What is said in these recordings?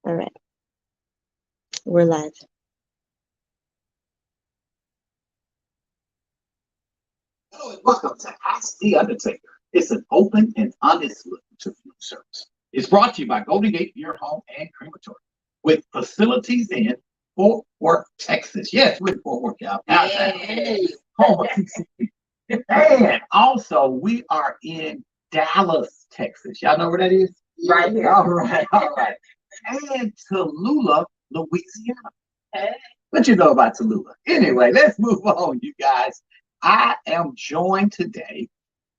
All right, we're live. Hello and welcome to Ask the Undertaker. It's an open and honest look to funeral service. It's brought to you by Golden Gate Funeral Home and Crematory with facilities in Fort Worth, Texas. Yes, we're in Fort Worth, y'all. Hey, home of TCP. And also, we are in Dallas, Texas. Y'all know where that is? Right here. All right, all right. And Tallulah, Louisiana. Hey. What you know about Tallulah? Anyway, let's move on, you guys. I am joined today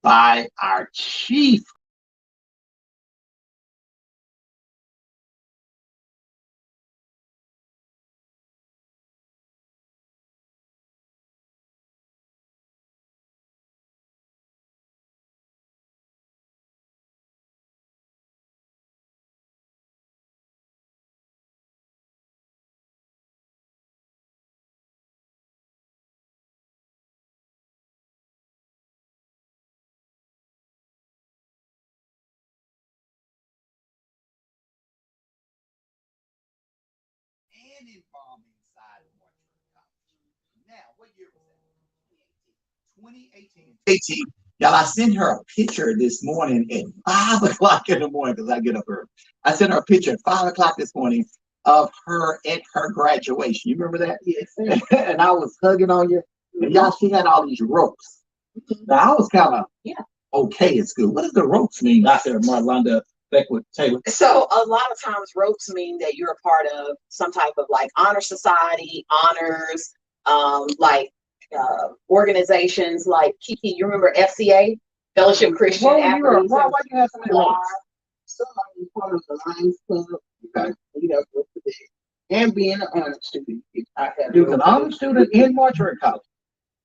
by our chief. And embalming side of Mortuary College. Now, what year was that? 2018. 2018. Y'all, I sent her a picture this morning at 5 o'clock in the morning because I get up early. I sent her a picture at 5 o'clock this morning of her at her graduation. You remember that? Yes. And I was hugging on you. And y'all, she had all these ropes. Now, I was kind of okay at school. What does the ropes mean, Dr. Marlonda Beckwith Taylor? So a lot of times ropes mean that you're a part of some type of like honor society, honors, organizations like Kiki. You remember FCA, Fellowship Christian Athletes? Why you have so many ropes? Somebody part of the Lions Club, Okay. you know, go to there. And being an honor student. I had He was an honor student in Mortuary College.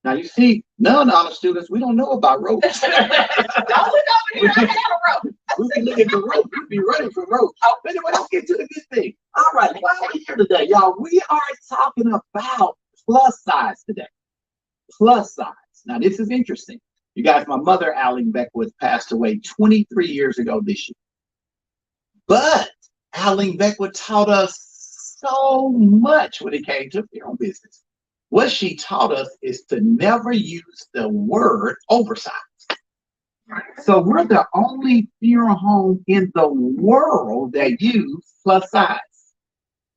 Now you see, non-honor students, we don't know about ropes. Don't look over here. I had a rope. We be looking for ropes. We be running for ropes. But anyway, let's get to the good thing. All right, why are we here today, y'all? We are talking about plus size today. Plus size. Now this is interesting. You guys, my mother, Alan Beckwith, passed away 23 years ago this year. But Alan Beckwith taught us so much when it came to funeral business. What she taught us is to never use the word oversized. So we're the only funeral home in the world that use plus size.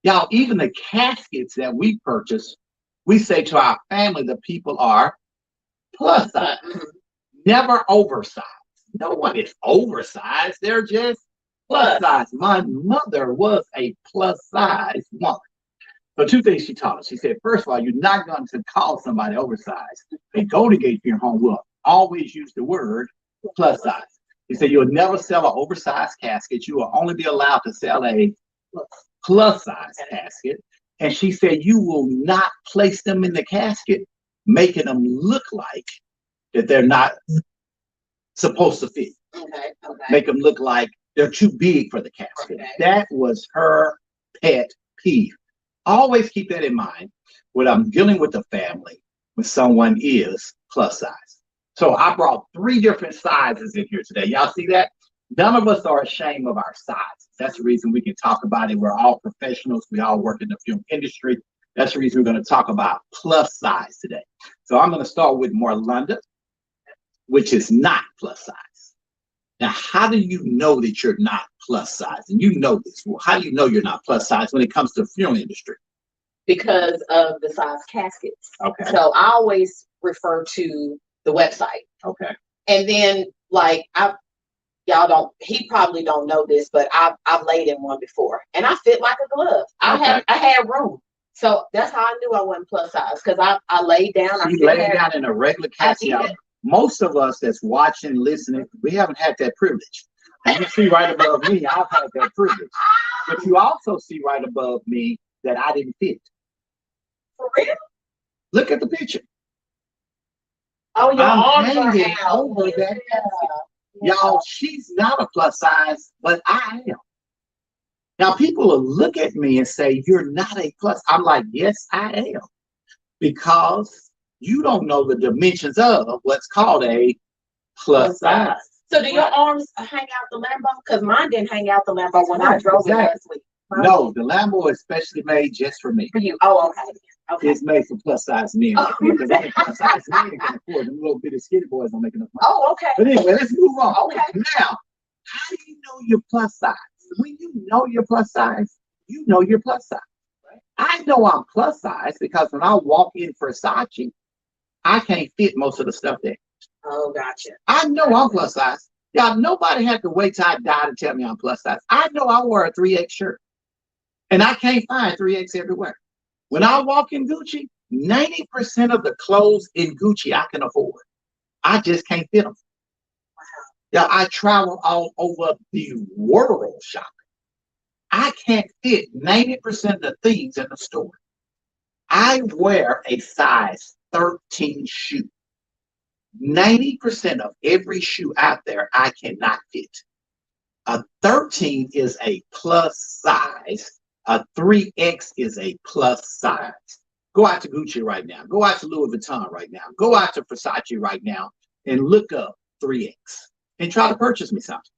Y'all, even the caskets that we purchase, we say to our family, the people are plus size, never oversized. No one is oversized. They're just plus size. My mother was a plus size woman. So two things she taught us. She said, first of all, you're not going to call somebody oversized. A Golden Gate Funeral Home will always use the word plus size. He said, you'll never sell an oversized casket. You will only be allowed to sell a plus size casket. And she said, you will not place them in the casket, making them look like that they're not supposed to fit. Make them look like they're too big for the casket. That was her pet peeve. Always keep that in mind when I'm dealing with a family, when someone is plus size. So I brought 3 different sizes in here today. Y'all see that? None of us are ashamed of our sizes. That's the reason we can talk about it. We're all professionals. We all work in the film industry. That's the reason we're going to talk about plus size today. So I'm going to start with Marlonda, which is not plus size. Now, how do you know that you're not plus size? And you know this. Well, how do you know you're not plus size when it comes to the funeral industry? Because of the size caskets. Okay. So I always refer to the website. Okay. And then he probably don't know this, but I've laid in one before and I fit like a glove. I had room. So that's how I knew I wasn't plus size, because I laid down. You laid down in a regular casket. Most of us that's watching, listening, we haven't had that privilege. And you see right above me, I've had that privilege. But you also see right above me that I didn't fit. For real? Look at the picture. Oh, your arms are hanging out. over that. Y'all, she's not a plus size, but I am. Now, people will look at me and say, you're not a plus. I'm like, yes, I am. Because you don't know the dimensions of what's called a plus size. So do your arms hang out the Lambo? Because mine didn't hang out the Lambo when I drove it last week. No, the Lambo is specially made just for me. For you. Oh, okay. Okay. It's made for plus size men. Oh. Because only plus size men can afford them little bitty skinny boys don't make enough money. Oh, okay. But anyway, let's move on. Okay. Now, how do you know your plus size? When you know your plus size, you know your plus size. I know I'm plus size because when I walk in Versace, I can't fit most of the stuff there. Oh, gotcha. I know I'm plus size. Y'all, nobody had to wait till I die to tell me I'm plus size. I know I wear a 3X shirt, and I can't find 3X everywhere. When I walk in Gucci, 90% of the clothes in Gucci I can afford. I just can't fit them. Yeah, I travel all over the world shopping. I can't fit 90% of the things in the store. I wear a size 13 shoe. 90% of every shoe out there I cannot fit. A 13 is a plus size. A 3X is a plus size. Go out to Gucci right now. Go out to Louis Vuitton right now. Go out to Versace right now and look up 3X and try to purchase me something.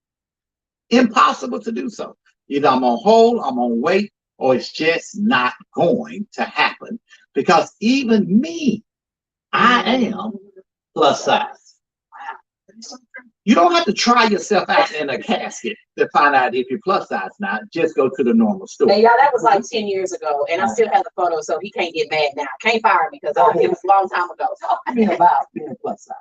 Impossible to do so. Either I'm on hold, I'm on wait, or it's just not going to happen because even me, I am plus size. You don't have to try yourself out in a casket to find out if you're plus size now. Just go to the normal store. And y'all, that was like 10 years ago, and I still have the photo, so he can't get mad now. Can't fire me because it was a long time ago. Talk to me about being plus size.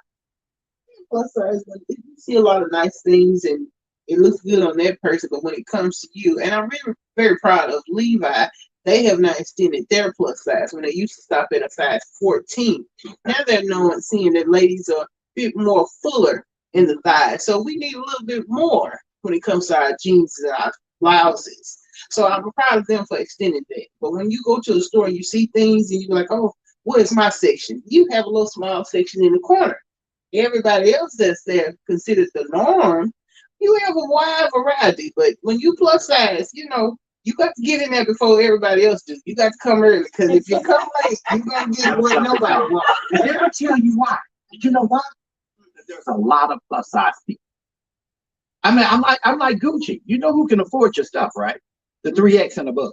Plus size, you see a lot of nice things and it looks good on that person, but when it comes to you, and I'm really very proud of Levi, they have not extended their plus size. When they used to stop at a size 14, now they're seeing that ladies are a bit more fuller in the thighs. So we need a little bit more when it comes to our jeans and our blouses. So I'm proud of them for extending that. But when you go to a store and you see things and you're like, oh, what is my section? You have a little small section in the corner. Everybody else that's there considered the norm. You have a wide variety, but when you plus size, you got to get in there before everybody else does. You got to come early because if you come late, you're gonna get what nobody wants. And let me tell you why. You know why? There's a lot of plus size people. I mean, I'm like Gucci. You know who can afford your stuff, right? The 3X and above.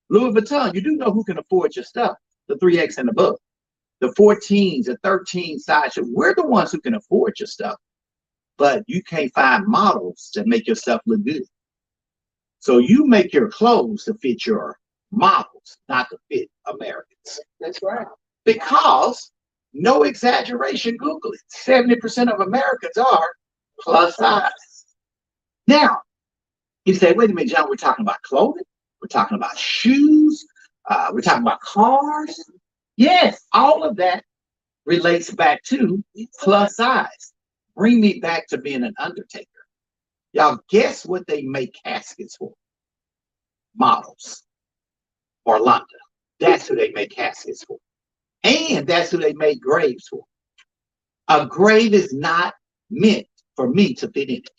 Louis Vuitton, you do know who can afford your stuff. The 3X and above. The 14s, the 13 size. We're the ones who can afford your stuff. But you can't find models that make yourself look good. So you make your clothes to fit your models, not to fit Americans. That's right. Because, no exaggeration, Google it, 70% of Americans are plus size. Now, you say, wait a minute, John, we're talking about clothing, we're talking about shoes, we're talking about cars. Yes, all of that relates back to plus size. Bring me back to being an Undertaker. Y'all, guess what they make caskets for? Models. Orlando. That's who they make caskets for. And that's who they make graves for. A grave is not meant for me to fit in it.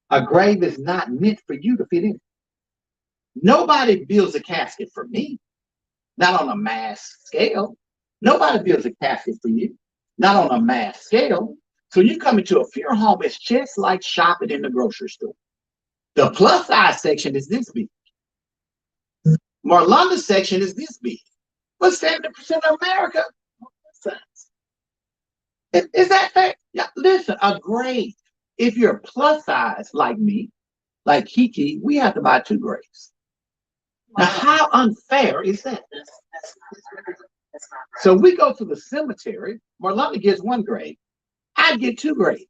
A grave is not meant for you to fit in it. Nobody builds a casket for me. Not on a mass scale. Nobody builds a casket for you. Not on a mass scale. So you come into a funeral home, it's just like shopping in the grocery store. The plus size section is this big. Marlonda's section is this big. But 70% of America, plus size. Is that fair? Yeah, listen, a grave. If you're plus size like me, like Kiki, we have to buy 2 graves. Now, how unfair is that? That's not right. So we go to the cemetery, Marlonda gets 1 grave. I get 2 graves.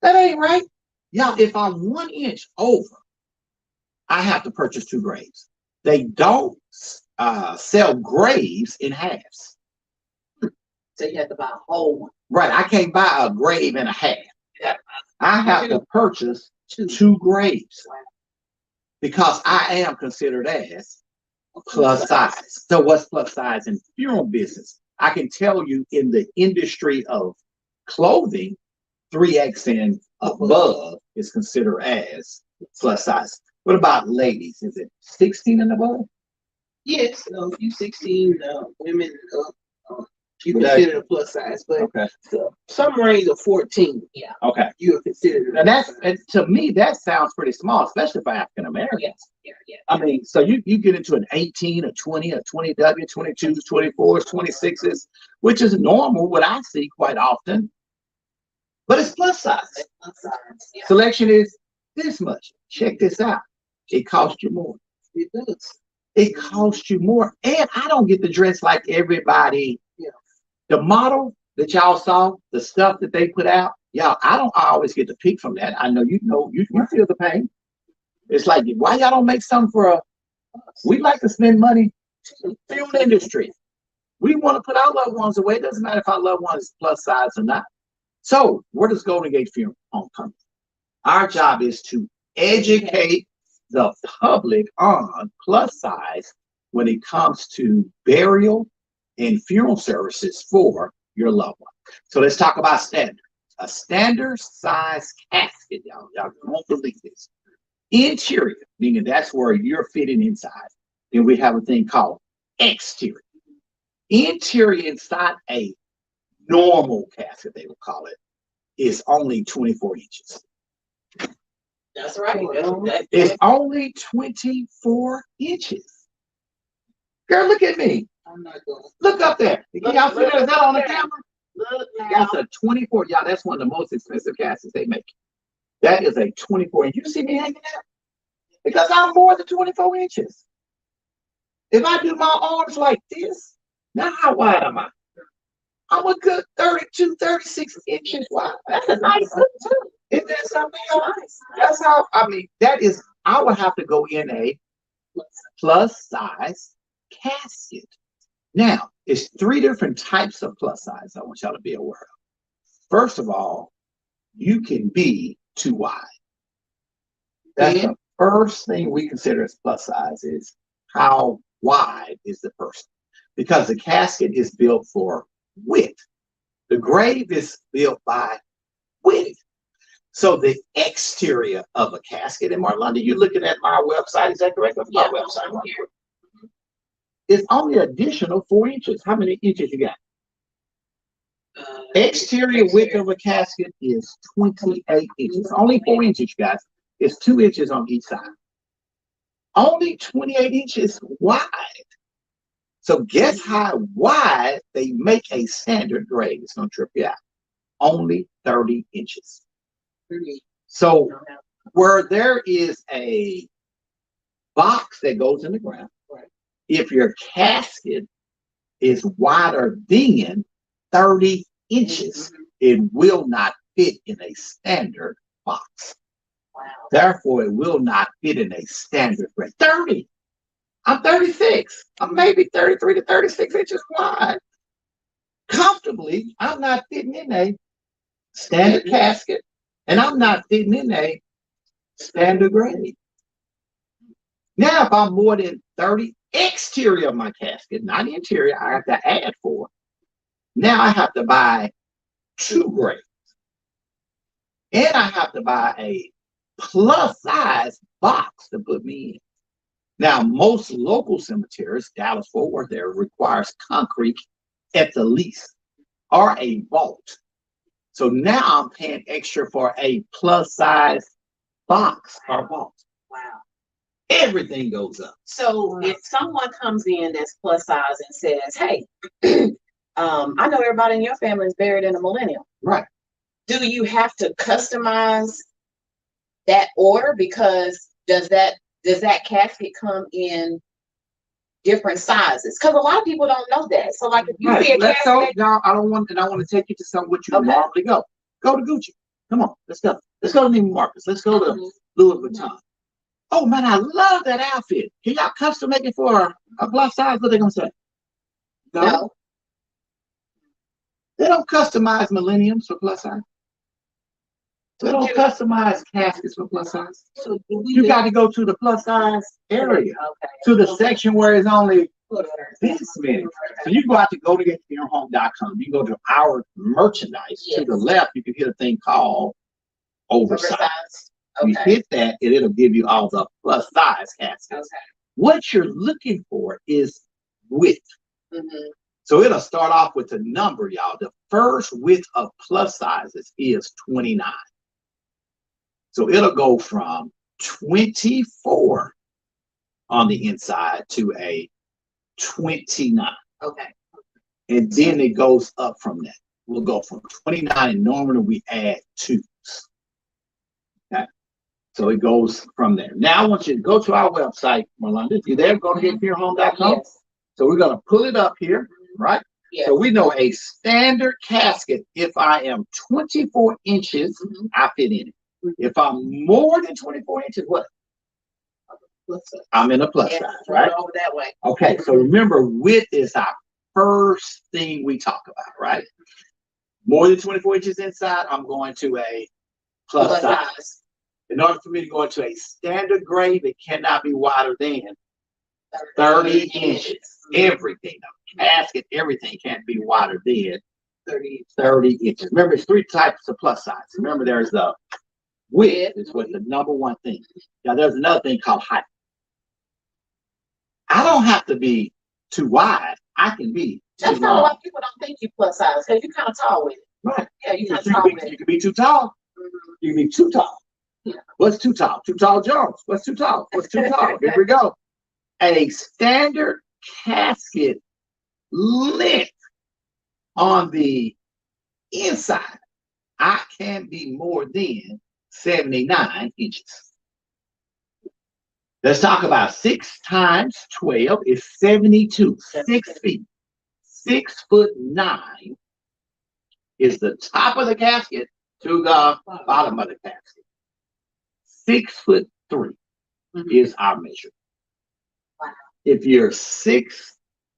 That ain't right. Y'all, if I'm 1 inch over, I have to purchase 2 graves. They don't sell graves in halves. So you have to buy a whole one. Right. I can't buy a grave and a half. Yeah. I have to purchase 2 graves because I am considered as plus size. So what's plus size in funeral business? I can tell you in the industry of clothing, 3X and above is considered as plus size. What about ladies? Is it 16 and above? Yes, you 16 women you consider a plus size, but Okay. so, some range of 14, Okay. you are considered. Now and to me, that sounds pretty small, especially for African Americans. I mean, so you get into an 18, a 20, a 20W, 22s, 24s, 26s, which is normal, what I see quite often. But it's plus size. Selection is this much. Check this out. It costs you more. It does. It costs you more. And I don't get to dress like everybody. The model that y'all saw, the stuff that they put out, y'all, I don't always get to pick from that. I know you feel the pain. It's like, why y'all don't make something for we like to spend money in the film industry. We want to put our loved ones away. It doesn't matter if our loved one is plus size or not. So where does Golden Gate Funeral Home come? Our job is to educate the public on plus size when it comes to burial and funeral services for your loved one. So let's talk about standard. A standard size casket, y'all won't believe this. Interior, meaning that's where you're fitting inside. Then we have a thing called exterior. Interior inside a normal casket, they will call it, is only 24 inches. That's right. It's only 24 inches. Girl, look at me. I'm not going. Look up there. Can y'all see that? Is that on the camera? Look now. That's a 24. Y'all, that's one of the most expensive caskets they make. That is a 24. And you see me hanging out? Because I'm more than 24 inches. If I do my arms like this, now how wide am I? I'm a good 32, 36 inches wide. That's a nice look too. Isn't that something nice? That's how, I mean, that is, I would have to go in a plus size casket. Now, it's 3 different types of plus size I want y'all to be aware of. First of all, you can be too wide. That's the first thing we consider as plus size is how wide is the person. Because the casket is built for width. The grave is built by width. So the exterior of a casket, and Marlonda, you're looking at my website, is that correct? That's my website right here. It's only additional 4 inches. How many inches you got? Exterior width of a casket is 28 inches. Only 4 inches, guys. It's 2 inches on each side. Only 28 inches wide. So guess how wide they make a standard grave? It's gonna trip you out. Only 30 inches. So where there is a box that goes in the ground, if your casket is wider than 30 inches, it will not fit in a standard box. Wow. Therefore, it will not fit in a standard grave. 30. I'm 36. I'm maybe 33 to 36 inches wide. Comfortably, I'm not fitting in a standard casket, and I'm not fitting in a standard grave. Now, if I'm more than 30, exterior of my casket, not interior, I have to add 4. Now I have to buy 2 graves. And I have to buy a plus size box to put me in. Now, most local cemeteries, Dallas Fort Worth area, requires concrete at the least or a vault. So now I'm paying extra for a plus size box or vault. Wow. Everything goes up. So if someone comes in that's plus size and says, hey, I know everybody in your family is buried in a millennium. Right. Do you have to customize that order? Because does that casket come in different sizes? Because a lot of people don't know that. So like if you see a Let's go. casket, Now I want to take you to something which you normally go. Go to Gucci. Come on, let's go. Let's go to Neiman Marcus. Let's go to Louis Vuitton. Oh man, I love that outfit. Can y'all custom make it for a plus size? What are they gonna say? No. They don't customize millenniums for plus size. They don't customize caskets for plus size. So You got to go to the plus size area, to the section where it's only this many. So you go out to GoldenGateFuneralHome.com. You go to our merchandise. To the left, you can hit a thing called oversized. You hit that, and it'll give you all the plus size caskets. What you're looking for is width. So it'll start off with the number, y'all. The first width of plus sizes is 29. So it'll go from 24 on the inside to a 29. Okay. And then it goes up from that. We'll go from 29, and normally we add 2s. Okay. So it goes from there. Now I want you to go to our website, Merlanda. If you're there, go to getherehome.com. Yes. So we're going to pull it up here, right? Yes. So we know a standard casket, if I am 24 inches, I fit in it. If I'm more than 24 inches, what? I'm in a plus size, right? Over that way. Okay, so remember, width is our first thing we talk about, right? More than 24 inches inside, I'm going to a plus size. In order for me to go into a standard grade, it cannot be wider than 30 inches. Everything, the casket, everything can't be wider than 30 inches. Remember, it's 3 types of plus size. Remember, there's the width is what the number one thing. Now, there's another thing called height. I don't have to be too wide. I can be That's too kind of long. why people don't think you plus size, because you're kind of tall with it. Right. Yeah, you're kind You of tall with can it. be too tall. You can be too tall. Yeah. What's too tall? Too tall Jones. What's too tall? What's too tall? Here we go. A standard casket length on the inside, I can be more than 79 inches. Let's talk about 6 times 12 is 72. 6 feet. 6'9" is the top of the casket to the bottom of the casket. 6'3" is our measure. Wow. If you're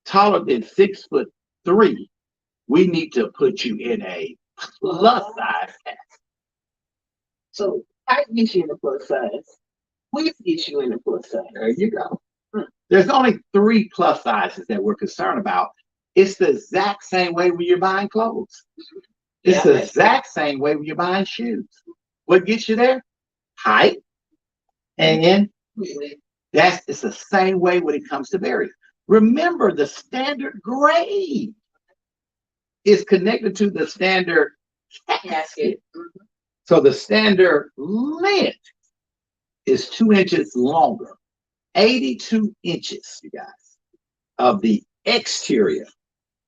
taller than 6'3", we need to put you in a plus size casket. So height gets you in a plus size. Width gets you in a plus size. There you go. There's only 3 plus sizes that we're concerned about. It's the exact same way when you're buying clothes. It's the exact same way when you're buying shoes. What gets you there? Height. And it's the same way when it comes to burial. Remember, the standard grade is connected to the standard casket. So the standard length is 2 inches longer. 82 inches, you guys, of the exterior.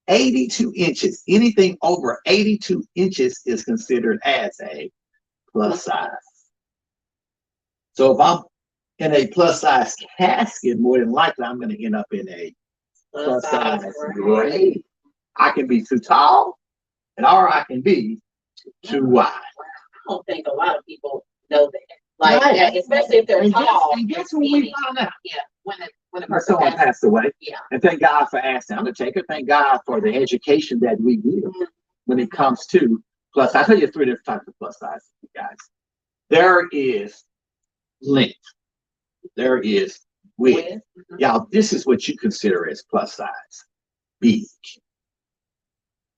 82 inches. Anything over 82 inches is considered as a plus size. So if I'm in a plus size casket, more than likely I'm going to end up in a plus size grade. I can be too tall, or I can be too wide. I don't think a lot of people know that. Like, right. Especially if they're tall. And guess what we found out? Yeah, when a person someone passed away. Yeah. And thank God for asking Undertaker. Thank God for the education that we give when it comes to plus. I'll tell you 3 different types of plus size, guys. There is length. There is width. Y'all, this is what you consider as plus size. Big.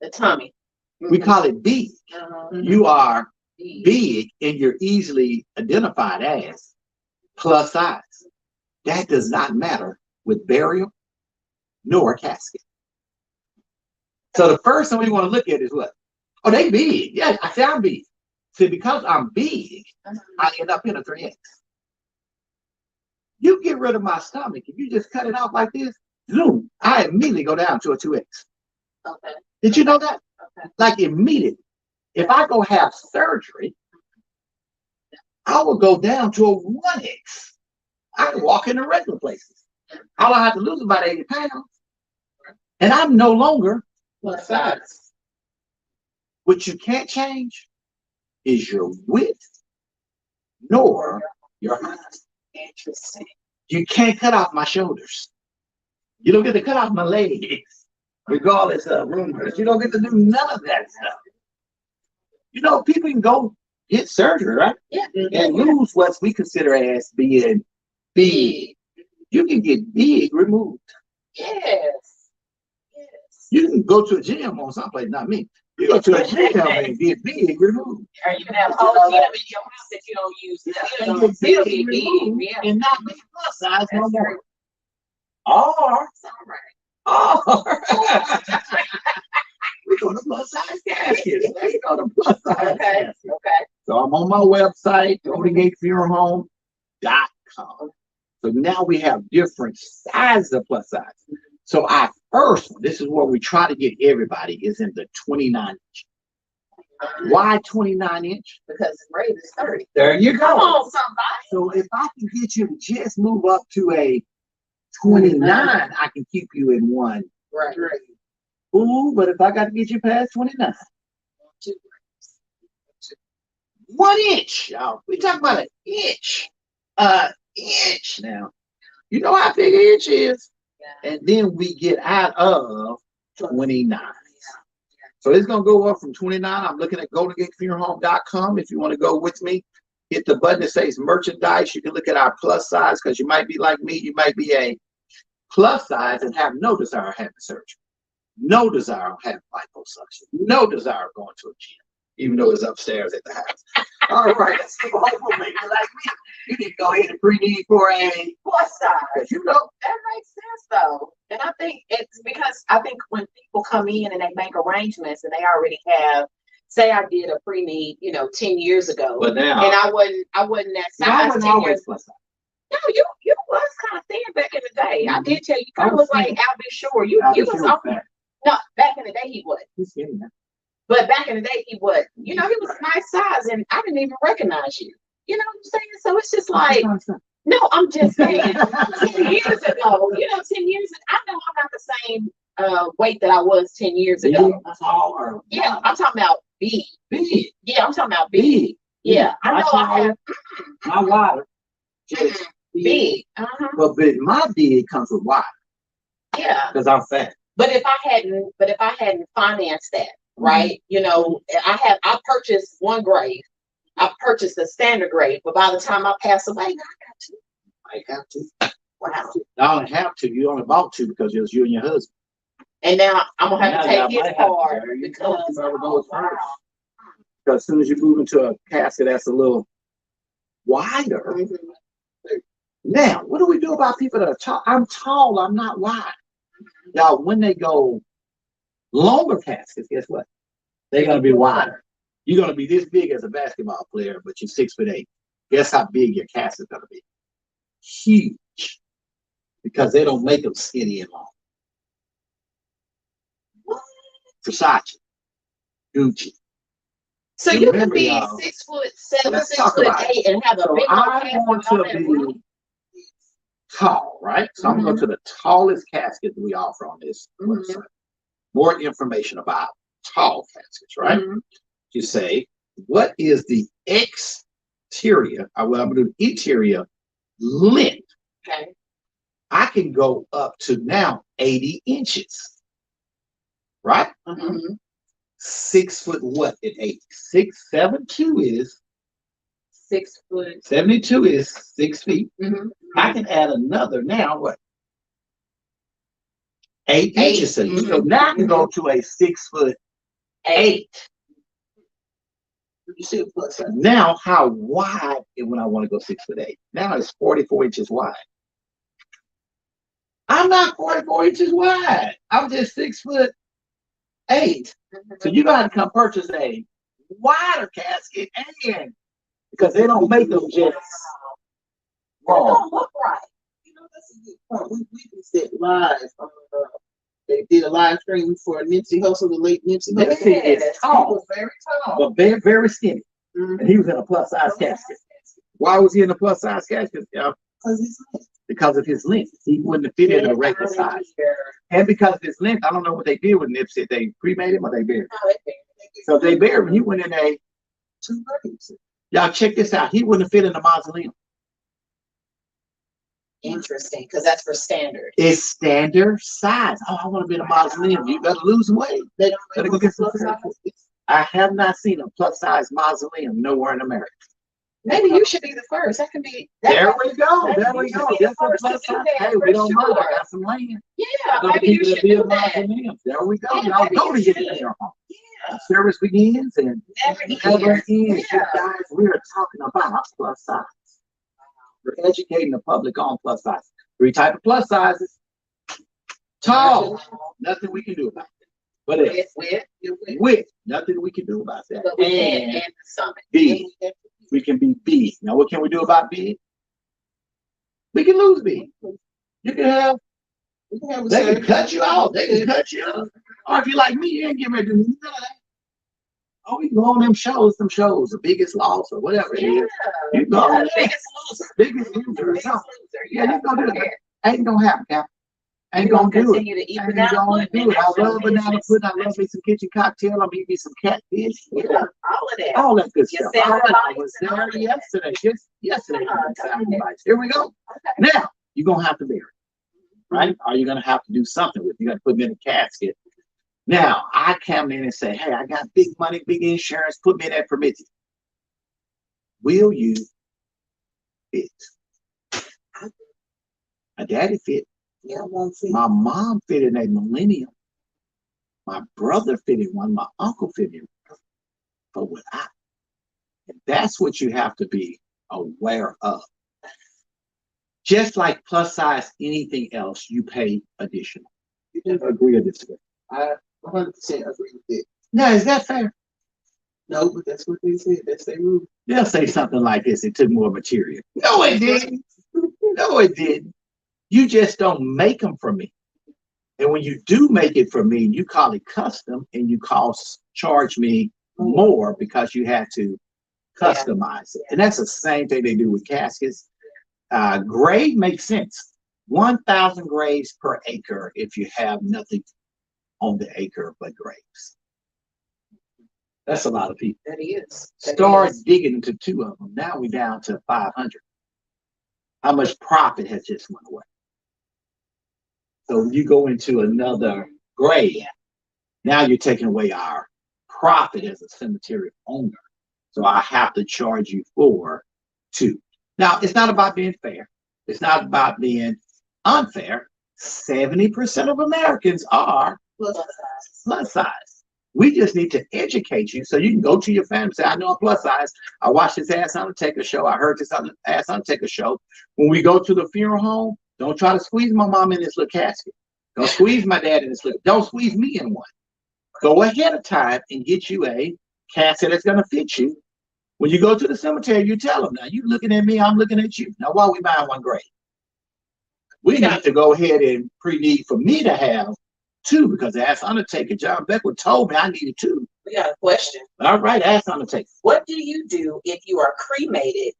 The tummy. We call it big. You are big and you're easily identified as plus size. That does not matter with burial nor casket. So the first thing we want to look at is what? Oh, they big. Yeah, I say I'm big. See, because I'm big, I end up in a 3X. You get rid of my stomach, if you just cut it off like this, zoom, I immediately go down to a 2X. Okay. Did you know that? Okay. Like immediately. If I go have surgery, I will go down to a 1X. I can walk into regular places. All I have to lose is about 80 pounds. And I'm no longer Plus size. What you can't change is your width nor your height. Interesting. You can't cut off my shoulders. You don't get to cut off my legs, regardless of rumors. You don't get to do none of that stuff. You know, people can go get surgery, right? Yeah. And lose what we consider as being big. You can get big removed. Yes. You can go to a gym or someplace, not me. You go to a gym and get big removed. Or you can have a whole gym in your house that you don't use. And get big removed and not be plus size no more. Or Oh, we're going to plus size caskets. Let's go to plus size Okay. caskets. Okay. So I'm on my website, goldengatefuneralhome.com. So now we have different sizes of plus size. So our first one, this is where we try to get everybody, is in the 29 inch. Why 29 inch? Because the grade is 30. There you Come go. on, somebody. So if I can get you to just move up to a 29, I can keep you in one. Right. Ooh, but if I got to get you past 29, 1 inch, y'all. We talking about an inch. Inch now. You know how big an inch is? Yeah. And then we get out of 29. So it's going to go up from 29. I'm looking at goldengatefuneralhome.com. If you want to go with me, hit the button that says merchandise. You can look at our plus size, because you might be like me. You might be a plus size and have no desire of having surgery, no desire of having liposuction, no desire of going to a gym, even though it's upstairs at the house. All right, let's keep on moving. Like me, you need to go ahead and pre-need for a Plus size. You know, That makes sense though. And I think it's because I think when people come in and they make arrangements and they already have, say I did a pre-need, 10 years ago. but now And I wasn't that I size wasn't 10 always years. plus size. No, you was kind of thin back in the day. I did tell you, kind of look like Albie Shore. You was Sure, no, back in the day he wasn't. he's skinny now. But back in the day he wasn't. He was a nice size and I didn't even recognize you. You know what I'm saying? So it's just like, no, I'm just saying 10 years ago, 10 years ago, I know I'm not the same weight that I was 10 years ago. Tall or Yeah, I'm talking about big. big. Yeah, I'm talking about big. Yeah, I know I have My water just big. but my big comes with wide Yeah. because I'm fat. But if I hadn't financed that, right? I purchased one grade. I purchased a standard grade, but by the time I pass away, I got two. I have to. Wow. I don't have to. You only bought two because it was you and your husband. And now I'm gonna have Now to y'all take his might have to. part There you go. because Whoever goes first. Because as soon as you move into a casket that's a little wider. Mhm. Now, what do we do about people that are tall? I'm tall, I'm not wide. Now, when they go longer caskets, guess what? They're gonna be wider. You're gonna be this big as a basketball player, but you're 6'8". Guess how big your casket's gonna be? Huge. Because they don't make them skinny and long. Versace, Gucci. So You you can remember, be y'all. 6'7", Let's talk 6'8", and have a So big old I casket want on to that be roof. tall, right? So I'm going to the tallest casket we offer on this website. More information about tall caskets, right? You say, what is the exterior, I'm going to do interior length. Okay. I can go up to now 80 inches, right? 6 foot what at 80? 6'7" is 6 foot. 72 is 6 feet. Mm-hmm. I can add another now, what? 8 inches. So now I can go to a 6'8". You see a plus sign. Now, how wide when I want to go 6'8"? Now it's 44 inches wide. I'm not 44 inches wide. I'm just 6'8". So you're gonna have to come purchase a wider casket, and because they don't make them just don't look right. That's a good point. We said live. They did a live stream for Nipsey Hussle, the late Nipsey Hussle. Nipsey is He tall, was very tall. but very, very skinny. And he was in a plus size casket. Why was he in a plus size casket? Because of his length. He wouldn't have fit in a regular size. And because of his length, I don't know what they did with Nipsey. They cremated him or they buried him. So they buried him. He went in a two graves. Y'all check this out. He wouldn't have fit in a mausoleum. Interesting, because that's for standard. It's standard size. Oh, I want to be in a mausoleum. You better lose weight. They don't Better go get some surgery. I have not seen a plus size mausoleum nowhere in America. Maybe you should be the first. That can be. There we go. There we You go. should be the That's a first to plus do size. that, Hey, we don't for mind. I sure. got some land. Yeah, Other maybe you people that should build do that. mausoleums. There we go. Yeah, Y'all maybe go to you get in should. there. Yeah. Service begins and Never never ends. ends. Yeah. Guys, we are talking about plus size. We're educating the public on plus size. 3 types of plus sizes. Tall, nothing we can do about it. But With, nothing we can do about that. but we can and the summit. B, we can be big. Now, what can we do about big? We can lose big. You can have, they can cut you out. They can cut you out. Or if you like me, you ain't getting ready to do none of that. Oh, we go on them shows, the biggest loss or whatever it is. You go on there. Biggest loser or something. Yeah, you go do that. Ain't gonna happen, Cap. Ain't gonna do it. Ain't gonna do it. I love banana pudding. I love me some kitchen cocktail. I'm eating me some catfish. Yeah. All of that. All that good stuff. All right. I was there yesterday. Just yesterday. Here we go. Now, you're gonna have to bury it, right? Or you're gonna have to do something with it. You gotta put them in a casket. Now, I come in and say, hey, I got big money, big insurance, put me in that permit. Will you fit? My daddy fit. Yeah, I won't see. My mom fit in a millennium. My brother fit in one. My uncle fit in one. But what and that's what you have to be aware of. Just like plus size, anything else, you pay additional. You can agree or disagree. I 100% agree with it. Now, is that fair? No, but that's what they said. That's their rule. They'll say something like this: it took more material. No, it didn't. No, it didn't. You just don't make them for me. And when you do make it for me, you call it custom and you charge me more because you had to customize it. And that's the same thing they do with caskets. Grade makes sense. 1,000 graves per acre if you have nothing on the acre but graves. That's a lot of people. That is. Start digging into 2 of them. Now we're down to 500. How much profit has just went away? So you go into another grade. Now you're taking away our profit as a cemetery owner. So I have to charge you for 2. Now, it's not about being fair. It's not about being unfair. 70% of Americans are plus size. We just need to educate you so you can go to your family and say, I know I'm plus size. I watched this ass Undertaker show. I heard this ass Undertaker show. When we go to the funeral home, don't try to squeeze my mom in this little casket. Don't squeeze my dad in this little, don't squeeze me in one. Go ahead of time and get you a casket that's going to fit you. When you go to the cemetery, you tell them, now you looking at me, I'm looking at you. Now, why are we buying one grave? We need to go ahead and pre-need for me to have 2 because as Undertaker, John Beckwith told me I needed 2. We got a question. All right, ask Undertaker. What do you do if you are cremated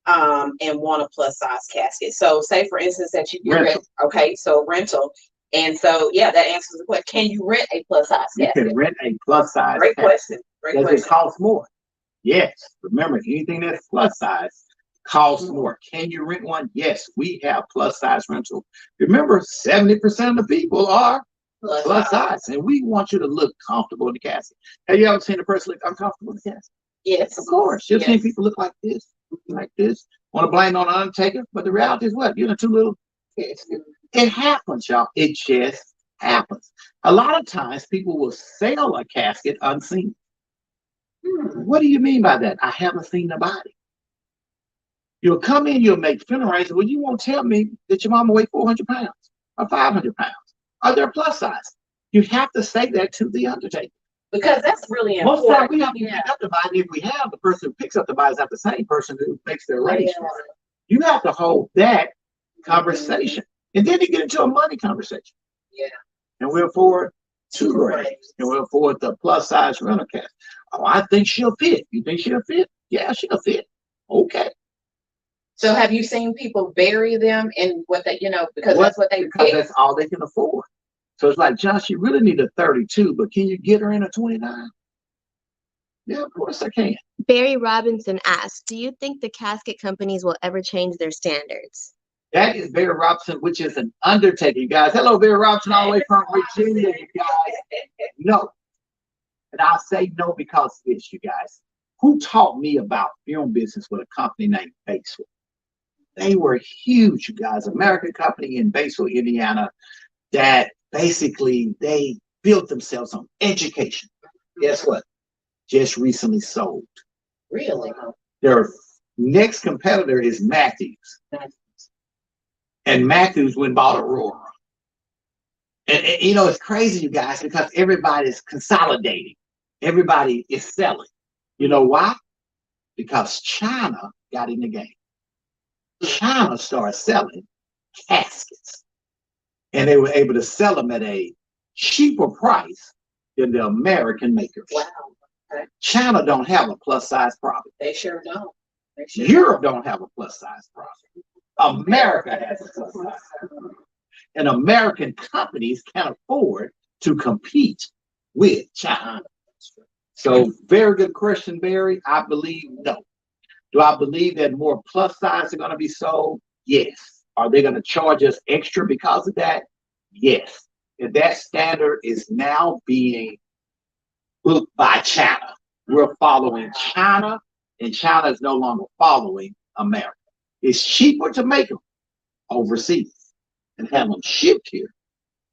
and want a plus size casket? So say for instance that you Rental. Okay, so rental. And so yeah, that answers the question. Can you rent a plus size casket? You can rent a plus size Great casket. question. Great Does question. it cost more? Yes. Remember, anything that's plus size costs more. Can you rent one? Yes, we have plus size rental. Remember, 70% of the people are plus size, and we want you to look comfortable in the casket. Have you ever seen a person look uncomfortable in the casket? Yes. Of course. You've seen people look like this, like this. Want to blame on Undertaker, but the reality is what? You're in a 2 little casket. It happens, y'all. It just happens. A lot of times, people will sell a casket unseen. What do you mean by that? I haven't seen the body. You'll come in, you'll make funeral arrangements. Well, you won't tell me that your mama weighed 400 pounds or 500 pounds. Are they plus size? You have to say that to the Undertaker. Because that's really important. Most of the time we have to pick up the body. If we have, the person who picks up the body is not the same person who makes their arrangements. You have to hold that conversation. And then you get into a money conversation. Yeah. And we'll afford 2 graves. And we'll afford the plus size rental casket. Oh, I think she'll fit. You think she'll fit? Yeah, she'll fit. Okay. So have you seen people bury them in what they, because that's what they because that's all they can afford. So it's like, Josh, you really need a 32, but can you get her in a 29? Yeah, of course I can. Barry Robinson asked, do you think the casket companies will ever change their standards? That is Barry Robinson, which is an Undertaker, you guys. Hello, Barry Robinson, all the way from Virginia, you guys. No. And I'll say no because of this, you guys. Who taught me about film business with a company named Batesville? They were huge, you guys. American company in Batesville, Indiana, that basically they built themselves on education. Guess what? Just recently sold. Really? Their next competitor is Matthews. And Matthews went and bought Aurora. And you know, it's crazy, you guys, because everybody's consolidating. Everybody is selling. You know why? Because China got in the game. China started selling caskets, and they were able to sell them at a cheaper price than the American makers. Wow. Okay. China don't have a plus size product. They sure don't. Europe don't have a plus size product. America has a plus size product. And American companies can afford to compete with China. So very good question, Barry. I believe no. Do I believe that more plus size are going to be sold? Yes. Are they going to charge us extra because of that? Yes. And that standard is now being booked by China. We're following China, and China is no longer following America. It's cheaper to make them overseas and have them shipped here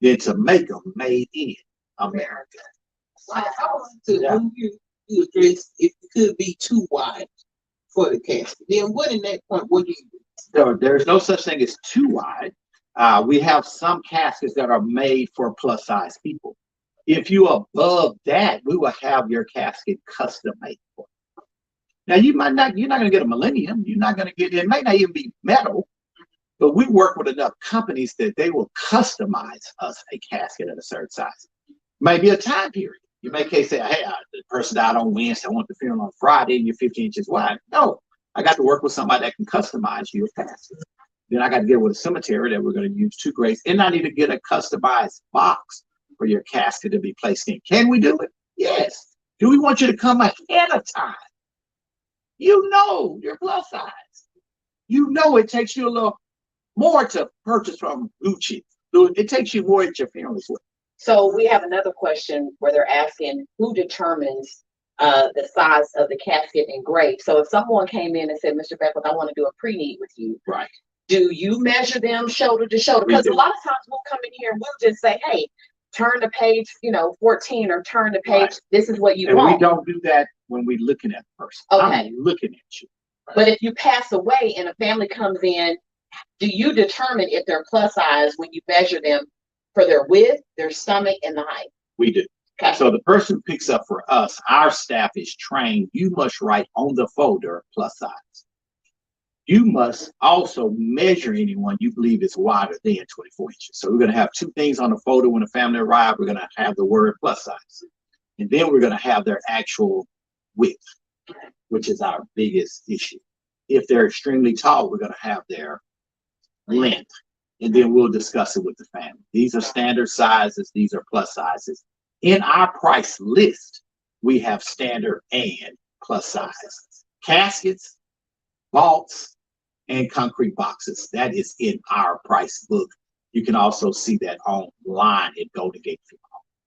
than to make them made in America. I want to you address if it could be too wide for the casket. Then what in that point, what do you do? There's no such thing as too wide. We have some caskets that are made for plus size people. If you're above that, we will have your casket custom made for you. Now you're not going to get a millennium. You're not going to get, it may not even be metal, but we work with enough companies that they will customize us a casket at a certain size. Maybe a time period. You may say, hey, the person died on Wednesday, I want the funeral on Friday, and you're 15 inches wide. No, I got to work with somebody that can customize your casket. Then I got to get with a cemetery that we're going to use 2 graves, and I need to get a customized box for your casket to be placed in. Can we do it? Yes. Do we want you to come ahead of time? You know you're plus size. You know it takes you a little more to purchase from Gucci. It takes you more at your funeral as well. So we have another question where they're asking who determines the size of the casket and grave. So if someone came in and said, Mr. Beckwith, I want to do a pre-need with you. Right. Do you measure them shoulder to shoulder? Because a lot of times we'll come in here and we'll just say, hey, turn to page, 14 or turn to page. Right. This is what you want. We don't do that when we're looking at the person. Okay. I'm looking at you. Right. But if you pass away and a family comes in, do you determine if they're plus size when you measure them for their width, their stomach, and the height? We do. Okay. So the person picks up for us, our staff is trained. You must write on the folder plus size. You must also measure anyone you believe is wider than 24 inches. So we're going to have 2 things on the folder when the family arrives. We're going to have the word plus size. And then we're going to have their actual width, which is our biggest issue. If they're extremely tall, we're going to have their length. And then we'll discuss it with the family. These are standard sizes. These are plus sizes. In our price list, we have standard and plus size. Caskets, vaults, and concrete boxes. That is in our price book. You can also see that online at Golden Gate Funeral.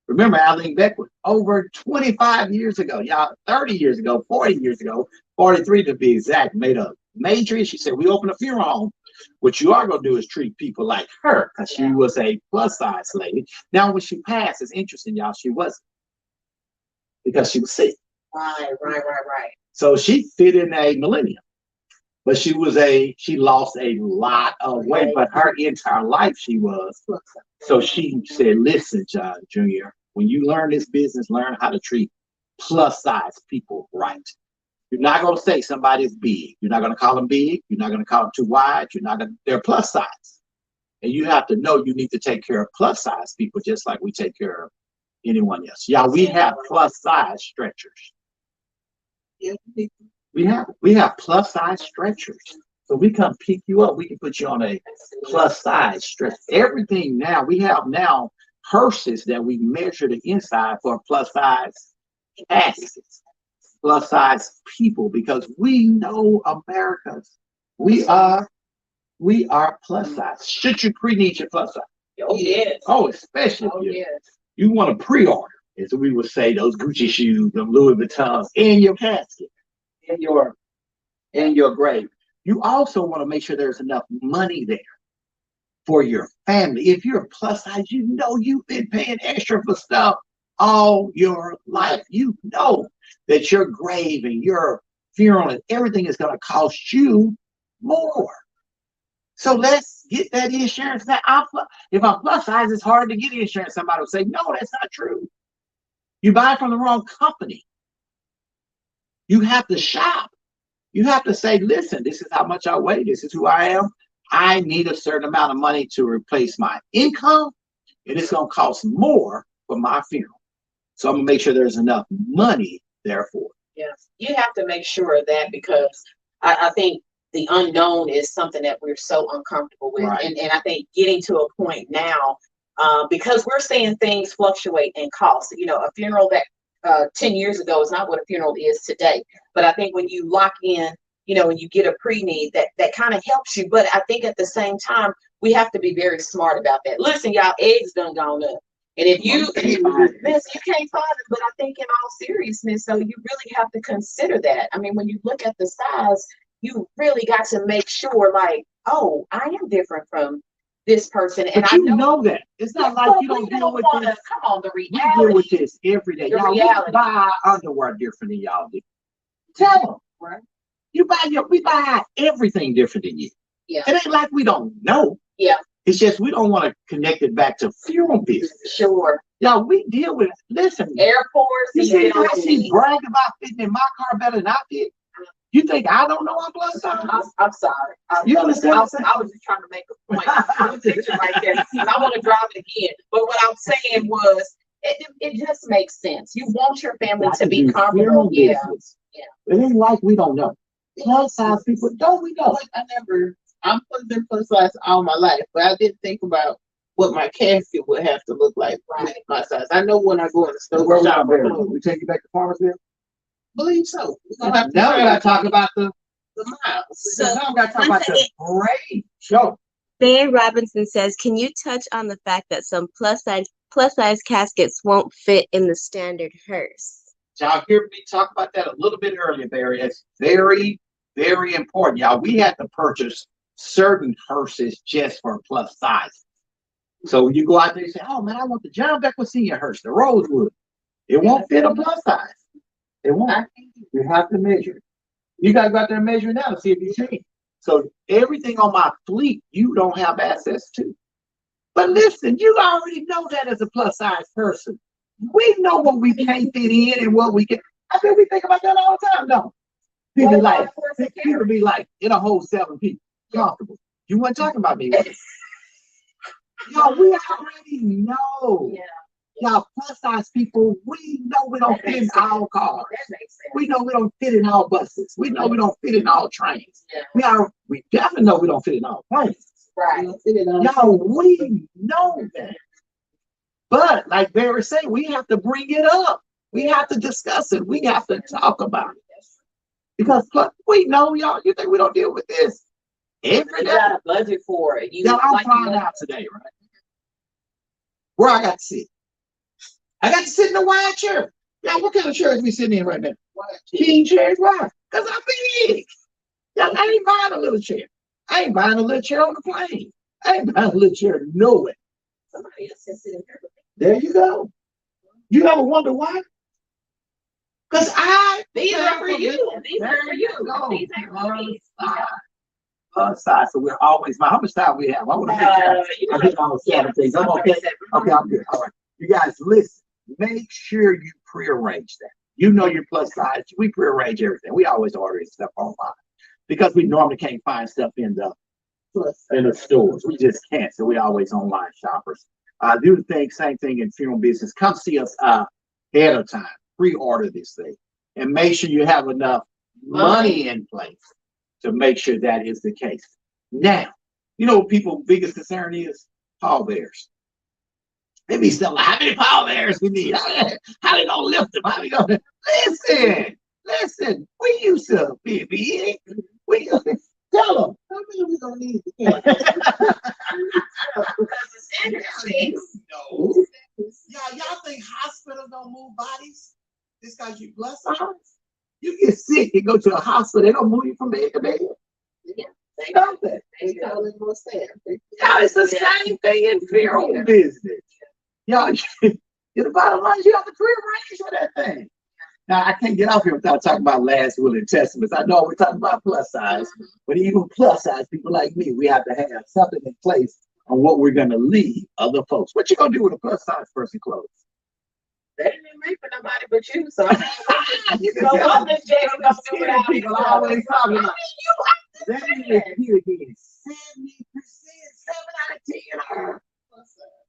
Remember Eileen Beckwith, over 25 years ago, y'all, 30 years ago, 40 years ago, 43 to be exact, made a major issue. She said, we open a funeral home. What you are going to do is treat people like her, because she was a plus size lady. Now, when she passed, it's interesting, y'all, she wasn't, because she was sick. Right. So she fit in a millennium. But she lost a lot of weight, but her entire life she was. So she said, listen, John Jr., when you learn this business, learn how to treat plus size people right. You're not going to say somebody's big. You're not going to call them big. You're not going to call them too wide. They're plus size. And you have to know you need to take care of plus size people just like we take care of anyone else. Yeah, we have plus size stretchers. We have plus size stretchers. So we come pick you up. We can put you on a plus size stretcher. Everything now, we have now hearses that we measure the inside for plus size caskets, plus size people, because we know Americans. We are plus size. Should you pre-need your plus size? Oh, yes. Oh, especially you want to pre-order, as we would say, those Gucci shoes, them Louis Vuittons, in your casket, in your grave. You also want to make sure there's enough money there for your family. If you're a plus size, you know you've been paying extra for stuff all your life. You know that your grave and your funeral and everything is going to cost you more. So let's get that insurance. Now, if I'm plus size, it's hard to get insurance. Somebody will say, no, that's not true. You buy from the wrong company. You have to shop. You have to say, listen, this is how much I weigh. This is who I am. I need a certain amount of money to replace my income, and it's going to cost more for my funeral. So I'm going to make sure there's enough money there for it. Yes, you have to make sure of that because I think the unknown is something that we're so uncomfortable with. Right. And I think getting to a point now, because we're seeing things fluctuate in cost. You know, a funeral that 10 years ago is not what a funeral is today. But I think when you lock in, you know, when you get a pre-need, that kind of helps you. But I think at the same time, we have to be very smart about that. Listen, y'all, eggs done gone up. And if you, listen, you can't find it, but I think in all seriousness, so you really have to consider that. I mean, when you look at the size, you really got to make sure, like, oh, I am different from this person. And But I you know that. It's not like you don't deal with this. Come on, the We deal with reality. this every day. The Y'all, we reality. buy our underwear different than y'all do. Tell them. Right. We buy everything different than you. Yeah. It ain't like we don't know. Yeah. It's just we don't want to connect it back to funeral business. Sure. Y'all, we deal with, listen, Airports. you see how see, she brag about fitting in my car better than I did? You think I don't know I'm plus size? I'm sorry. You understand what I'm saying? I was just trying to make a point. The picture right there. And I want to drive it again. But what I'm saying was, it just makes sense. You want your family to be comfortable. Yeah. It ain't like we don't know. Plus size people, don't we know? I'm been plus size all my life, but I didn't think about what my casket would have to look like with my size. I know when I go in the store, Where we take you back to Farmersville? Believe so. Now we gotta talk about the miles. So, now we gotta talk about the grade. Show. Barry Robinson says, can you touch on the fact that some plus size caskets won't fit in the standard hearse? Y'all hear me talk about that a little bit earlier, Barry. It's very, very important. Y'all, we had to purchase certain hearses just for plus size. So you go out there and say, oh man, I want the John Beckwith Sr. hearse, the Rosewood. It won't fit a plus size. It won't. You have to measure it. You gotta go out there and measure it now to see if you change. So everything on my fleet, you don't have access to. But listen, you already know that as a plus size person. We know what we can't fit in and what we can. I think we think about that all the time, don't we? People be like, it'll hold 7 people. Comfortable. You weren't talking about me. Y'all, we already know. Yeah. Y'all, plus size people, we know we don't fit in our cars. We know we don't fit in our buses. We know we don't fit in our trains. Yeah. We definitely know we don't fit in our planes. Right. Y'all, we know that. But like Barry said, we have to bring it up. We have to discuss it. We have to talk about it. Because we know, y'all, you think we don't deal with this every day? You got a budget for it. I'm flying out today, right? Where I got to sit. I got to sit in the wide chair. Yeah, what kind of chair is we sitting in right now? King chairs. Why? Because I'm big. Yeah, I ain't buying a little chair. I ain't buying a little chair on the plane. I ain't buying a little chair nowhere. Somebody else can sit in here. There you go. You ever wonder why? Because these are for you. These are for you. These are for me. Size. So we're always, how much time we have? I want to make sure I hit all 7 things. I'm okay. Okay, I'm good. All right. You guys, listen. Make sure you prearrange that. You know your plus size. We prearrange everything. We always order stuff online because we normally can't find stuff in the stores. We just can't. So we always online shoppers. Do the thing, same thing in funeral business. Come see us ahead of time. Pre-order this thing and make sure you have enough money in place to make sure that is the case. Now, you know what people's biggest concern is? Pallbearers. They be still like, how many pallbearers we need? How they gonna lift them? How they gonna listen, we used to be big. We tell them. How many we gonna need? No. Y'all think hospitals don't move bodies? Just because you plus size? You get sick and go to a hospital, they don't move you from bed to bed. Yeah, they know that. They call it more sad. Y'all, it's the same thing in funeral business. Y'all, the bottom line is you have to prearrange for that thing. Now, I can't get off here without talking about last will and testaments. I know we're talking about plus size, but even plus size people like me, we have to have something in place on what we're going to leave other folks. What you going to do with a plus size person clothes? They didn't read for nobody but you, so You can so tell what Miss J gonna do skinny without people me? always talking about. You Let me repeat again. 70%, 7 out of 10 are.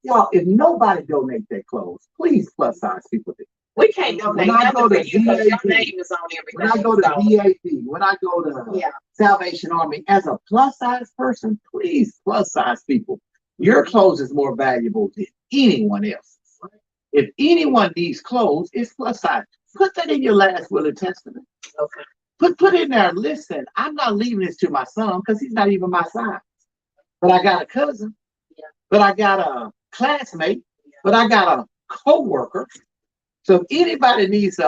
Y'all, if nobody donate their clothes, please plus size people do. we can't donate When I go nothing to for you because your DAP, name is on When I everything. go to So, DAP, when I go to yeah. Salvation Army, as a plus size person, please plus size people. Your clothes is more valuable than anyone else's. If anyone needs clothes, it's plus size. Put that in your last will and testament. Okay. Put in there, listen, I'm not leaving this to my son because he's not even my size. But I got a cousin, but I got a classmate, but I got a co-worker. So if anybody needs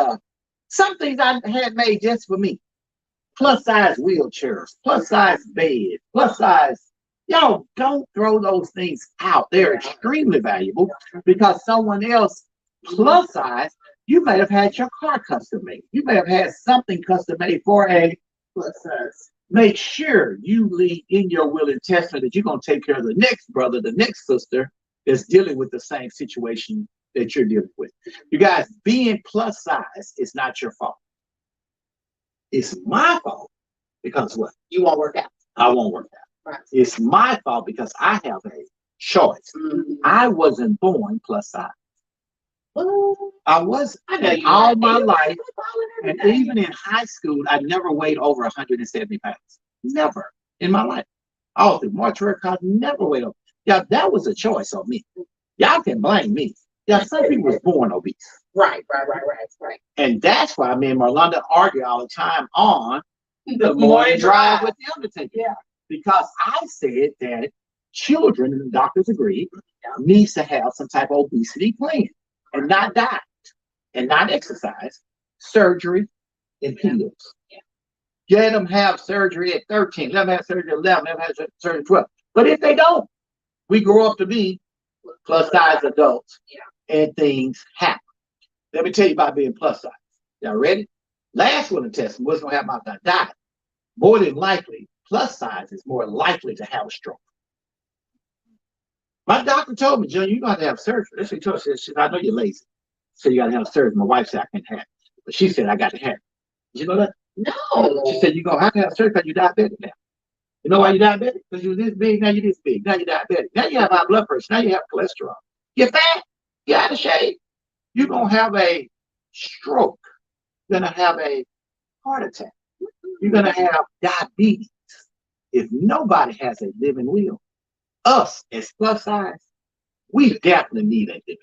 some things I had made just for me, plus size wheelchairs, plus size bed, plus size. Y'all don't throw those things out. They're extremely valuable because someone else plus size, you may have had your car custom made. You may have had something custom made for a plus size. Make sure you leave in your will and testament that you're going to take care of the next brother, the next sister that's dealing with the same situation that you're dealing with. You guys, being plus size is not your fault. It's my fault because what? You won't work out. I won't work out. Right. It's my fault because I have a choice. Mm-hmm. I wasn't born plus size. I was. I know you all are. my You life, and everything. even in high school, I never weighed over 170 pounds. Never in my life. All through mortuary college, never weighed over. Yeah, that was a choice on me. Y'all can blame me. Yeah, some people was born obese. Right. And that's why me and Marlonda argue all the time on the morning drive with the Undertaker. Yeah. Because I said that children, and the doctors agree, needs to have some type of obesity plan and not diet and not exercise, surgery, and pills. Yeah. Let them have surgery at 13, let them have surgery at 11, let them have surgery at 12. But if they don't, we grow up to be plus size adults and things happen. Let me tell you about being plus size. Y'all ready? Last one to test what's going to happen about that diet. More than likely, plus size is more likely to have a stroke. My doctor told me, John, you're going to have surgery. That's what he told me. She said, I know you're lazy. So you got to have surgery. My wife said I can't have it. But she said I got to have it. Did you know that? No. She said you're going to have surgery because you're diabetic now. You know why you're diabetic? Because you were this big, now you're this big. Now you're diabetic. Now you have high blood pressure. Now you have cholesterol. You're fat. You're out of shape. You're going to have a stroke. You're going to have a heart attack. You're going to have diabetes. If nobody has a living will, us as plus size, we definitely need a living.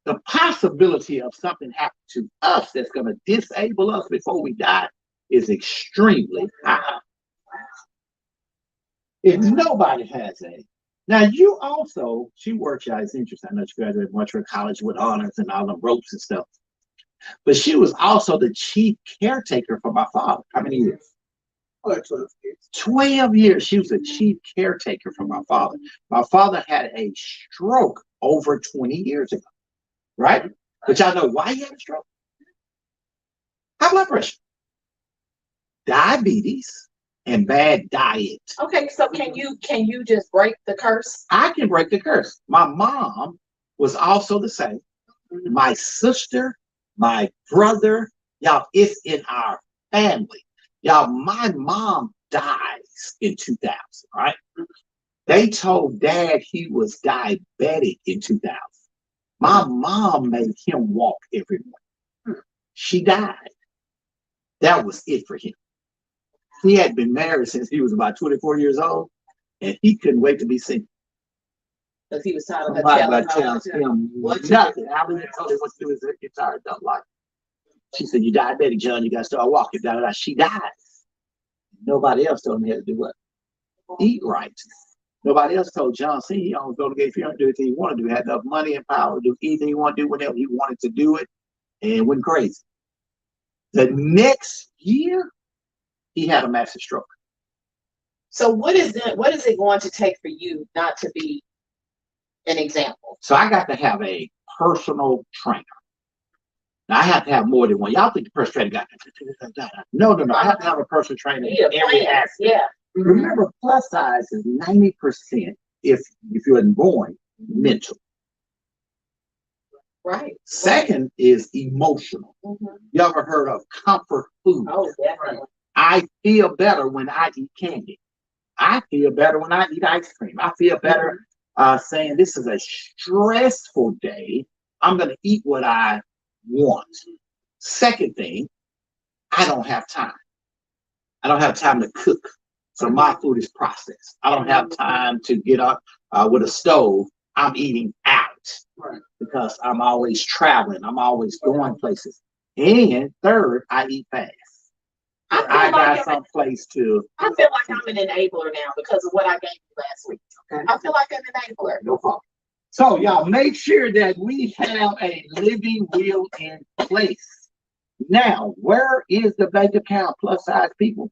The possibility of something happening to us that's going to disable us before we die is extremely high. If nobody has a, now you also, she works out, it's interesting. I know she graduated Montreal College with honors and all the ropes and stuff. But she was also the chief caretaker for my father. How many years? 12 years. 12 years. She was the chief caretaker for my father. My father had a stroke over 20 years ago, right? But y'all know why he had a stroke? High blood pressure, diabetes, and bad diet. Okay, so can you just break the curse? I can break the curse. My mom was also the same. My sister, my brother, y'all, it's in our family. Y'all, my mom dies in 2000, right? They told dad he was diabetic in 2000. My mom made him walk everywhere. She died. That was it for him. He had been married since he was about 24 years old, and he couldn't wait to be single. Because he was tired of her Somebody telling him what nothing. I mean, told him what to do his entire adult life. She said, "You diabetic, John. You got to start walking." Da, da, da. She died. Nobody else told him he had to do what? Eat right. Nobody else told John, see, he don't go to gate. He don't do anything he wanted to do. He had enough money and power to do anything he wanted to do whenever he wanted to do it, and went crazy. The next year, he had a massive stroke. So what is it going to take for you not to be an example? So I got to have a personal trainer. Now I have to have more than one. Y'all think the personal trainer got no, no, no. I have to have a personal trainer in every aspect. Yeah. Remember, plus size is 90% if you're born mental. Right. Second is emotional. You ever heard of comfort food? Oh, definitely. I feel better when I eat candy. I feel better when I eat ice cream. I feel better saying this is a stressful day. I'm going to eat what I want. Second thing, I don't have time. I don't have time to cook. So my food is processed. I don't have time to get up with a stove. I'm eating out because I'm always traveling. I'm always going places. And third, I eat fast. I got some place to. I feel like I'm an enabler now because of what I gave you last week. Okay. I feel like I'm an enabler. No problem. So y'all make sure that we have a living will in place. Now, where is the bank account plus size people?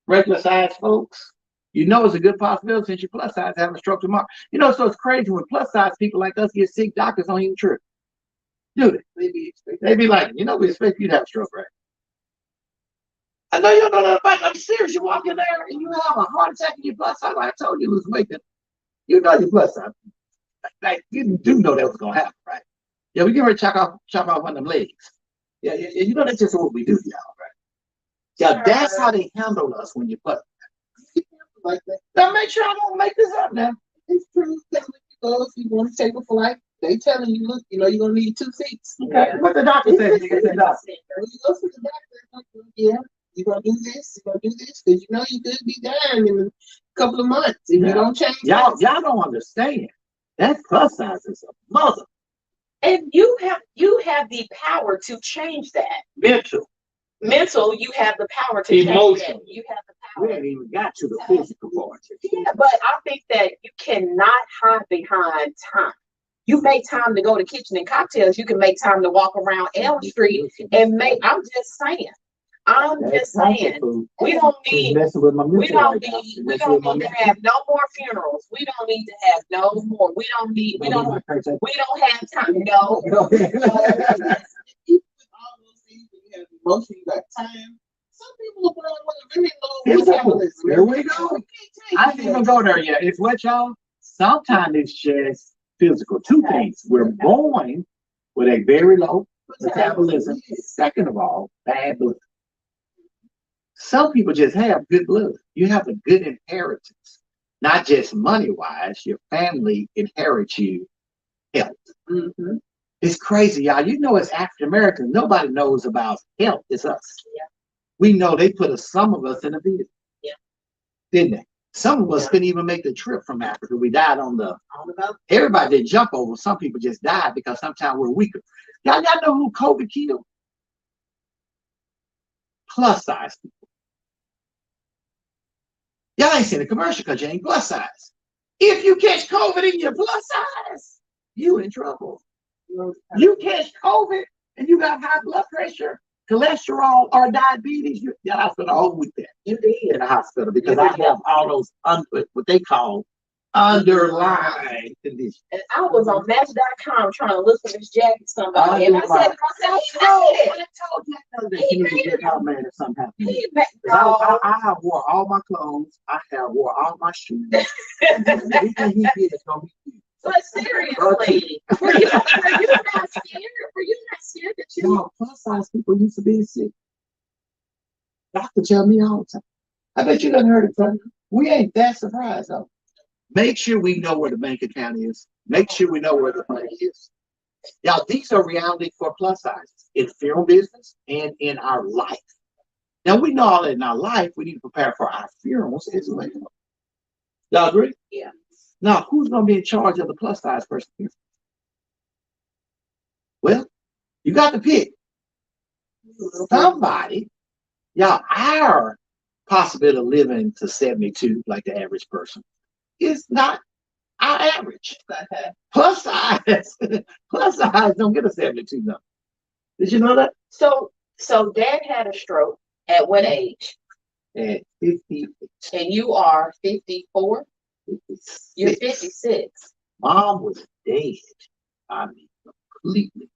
Regular size folks? You know it's a good possibility since you're plus size having a stroke tomorrow. You know, so it's crazy when plus size people like us get sick, doctors don't even trip. Do they? They be like, you know, we expect you to have a stroke, right? I know you don't know nothing about it. I'm serious. You walk in there and you have a heart attack and you're plus size. Like I told you, lose weight. You know you're plus size. Like you do know that was gonna happen, right? Yeah, we get ready to chop off one of them legs. Yeah, you know that's just what we do, y'all, right? Yeah, that's how they handle us when you put like that. Now make sure I don't make this up now. It's true. If you want to take a flight, they telling you, look, you know, you're gonna need 2 seats. Okay. Yeah. What the doctor said, when you get that doctor. When you go to the doctor, yeah, you're gonna do this, because you know you could be dying in a couple of months if you don't change. Y'all don't understand. That plus size is a mother. And you have the power to change that. Mental, you have the power to change that. You have the power. We haven't even got to the physical part. Yeah, but I think that you cannot hide behind time. You make time to go to Kitchen and Cocktails. You can make time to walk around Elm Street and make. I'm just saying. We don't need to have no more funerals. We don't need to have no more. We don't have time. No. Emotion, you got time. Some people are born with a very low metabolism. There we go. I didn't even go there yet. It's what y'all. Sometimes it's just physical. Two things. We're born with a very low metabolism. Second of all, bad blood. Some people just have good blood. You have a good inheritance, not just money wise. Your family inherits you health. It's crazy, y'all. You know, as African Americans, nobody knows about health. It's us. Yeah. We know they put some of us in a vehicle. Yeah. Didn't they? Some of us couldn't even make the trip from Africa. We died on the. Everybody didn't jump over. Some people just died because sometimes we're weaker. Y'all know who COVID killed? Plus size people. Y'all ain't seen a commercial because you ain't plus size. If you catch COVID and you're plus size, you in trouble. You catch COVID and you got high blood pressure, cholesterol, or diabetes, you're in the hospital all week there. You did in the hospital because I have all those what they call underlying conditions. And I was on Match.com trying to look for this jacket somebody, and I said to myself, I told you that you need to get out, man, if something happens. I wore all my clothes. I have wore all my shoes. Anything he did is gonna be cute. But seriously, were you not scared? Were you not scared that you? No, plus size people used to be sick. Doctor tell me all the time. I bet you done heard it from me. We ain't that surprised though. Make sure we know where the bank account is. Make sure we know where the money is. Now, these are reality for plus sizes in film business and in our life. Now, we know all that in our life, we need to prepare for our funerals as well. Y'all agree? Yeah. Now, who's going to be in charge of the plus size person here? Well, you got to pick somebody. Y'all, our possibility of living to 72, like the average person, is not our average. Plus size don't get a 72 number. Did you know that? So Dad had a stroke at what age? At 50. And you are 54? 56. You're 56. Mom was dead. I mean, completely.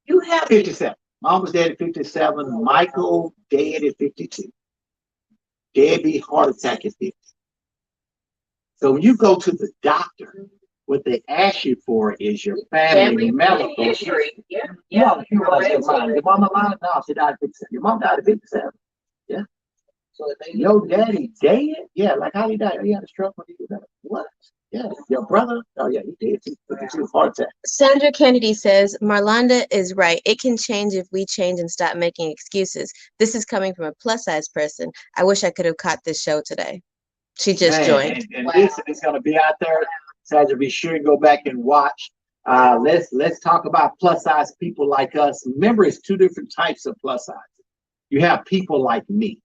You have 57. Mom was dead at 57. Michael dead at 52. Deadbeat heart attack at 50. So when you go to the doctor, what they ask you for is your family medical history. Yeah. Yeah, your mom alive? No, she died at 57. Your mom died at 57. Yeah. So if they Your daddy dead? Yeah, like how he died? He had a stroke when he was dead. What? Yeah. Your brother? Oh yeah, he did too. 52 heart attack. Sandra Kennedy says, Marlonda is right. It can change if we change and stop making excuses. This is coming from a plus size person. I wish I could have caught this show today. She just joined. And this is going to be out there. Sandra, be sure and go back and watch. Let's talk about plus size people like us. Remember, it's two different types of plus size. You have people like me,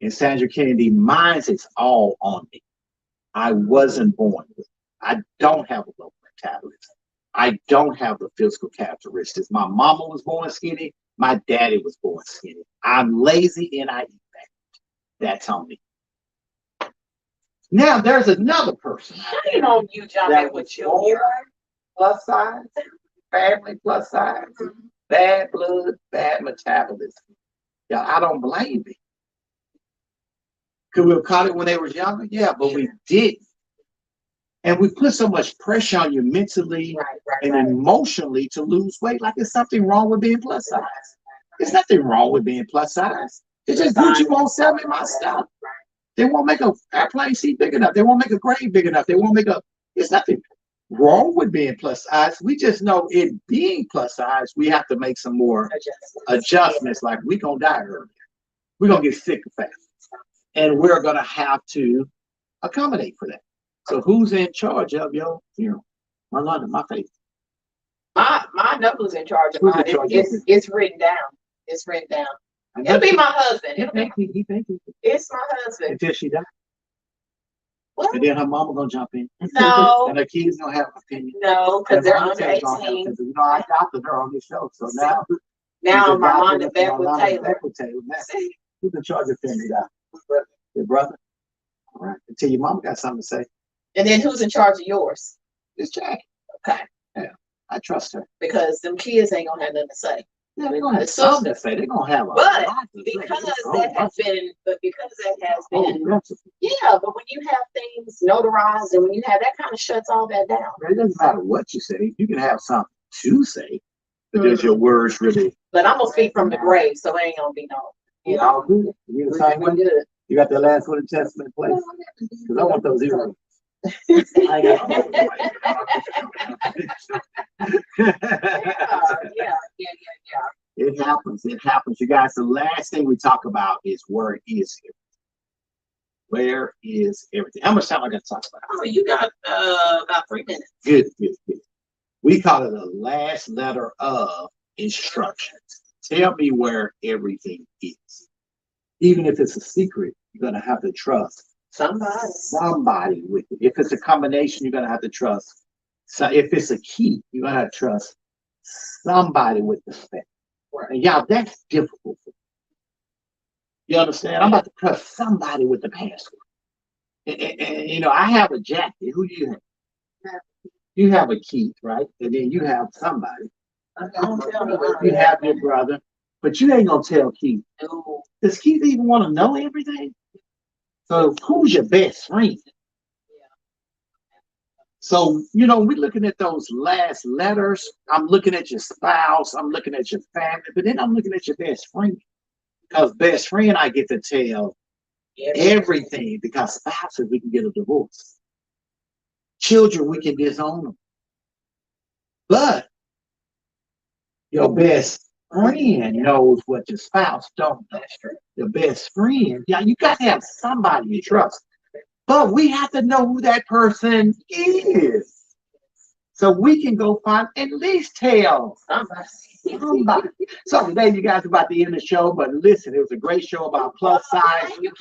and Sandra Kennedy. Mine's is all on me. I wasn't born with it. I don't have a low metabolism. I don't have the physical characteristics. My mama was born skinny. My daddy was born skinny. I'm lazy and I eat bad. That's on me. Now there's another person shame on you, John Beckwith Jr. Plus size, family plus size, bad blood, bad metabolism. Yeah, I don't blame me. Could we have caught it when they were younger? Yeah, but we didn't. And we put so much pressure on you mentally and emotionally to lose weight. Like there's something wrong with being plus size. There's nothing wrong with being plus size. It's just Gucci won't sell me my stuff. They won't make a airplane seat big enough. They won't make a grave big enough. They won't make a. There's nothing wrong with being plus size. We just know it being plus size, we have to make some more adjustments. Like we're gonna die early. We're gonna get sick fast, and we're gonna have to accommodate for that. So who's in charge of your funeral? Marlonda, my faith. My knuckles in charge of mine. It's written down. It's written down. It'll be my husband. It's my husband. Until she dies. What? And then her mama gonna jump in. No. And her kids gonna have an opinion. No, because they're Mama under says gonna have 18. opinion. You know, I adopted her on this show. So now Now she's Marlonda adopted Beckwith Marlonda Taylor. Beckwith Taylor. Now, who's in charge of family now? Your brother? All right. Until your mama got something to say. And then who's in charge of yours? It's Jackie. Okay. Yeah. I trust her. Because them kids ain't gonna have nothing to say. Yeah, they're gonna have something to say. They're gonna have a But lot to say. because Oh, that has been, that's- yeah, but when you have things notarized and when you have that kind of shuts all that down. It doesn't matter what you say. You can have something to say, but does your words really? But I'm gonna speak from the grave, so it ain't gonna be no. You know, All good. You the same we're way? good. You got the last one in Testament place? Because I want those earrings. I got Yeah. It happens. It happens. You guys, the last thing we talk about is where is everything? Where is everything? How much time I got to talk about? Oh, you got about 3 minutes. Good. We call it the last letter of instructions. Tell me where everything is. Even if it's a secret, you're going to have to trust somebody with it. If it's a combination, you're going to have to trust. So if it's a key, you're going to have to trust somebody with the spec. And y'all, that's difficult. You understand? I'm about to trust somebody with the password. And you know, I have a jacket. Who do you have? You have a Keith, right? And then you have somebody. You have your brother, but you ain't gonna tell Keith. Does Keith even want to know everything? So who's your best friend? So, you know, we're looking at those last letters. I'm looking at your spouse. I'm looking at your family, but then I'm looking at your best friend. Because best friend, I get to tell everything. Because spouses, we can get a divorce. Children, we can disown them. But your best friend knows what your spouse don't know. Your best friend, yeah, you got to have somebody you trust. But we have to know who that person is. So we can go find, at least tell somebody. So today, you guys are about to end the show, but listen, it was a great show about plus size. You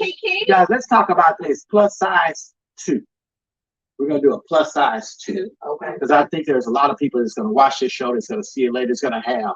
guys, let's talk about this plus size 2. We're going to do a plus size 2. Okay. Because I think there's a lot of people that's going to watch this show, that's going to see it later, that's going to have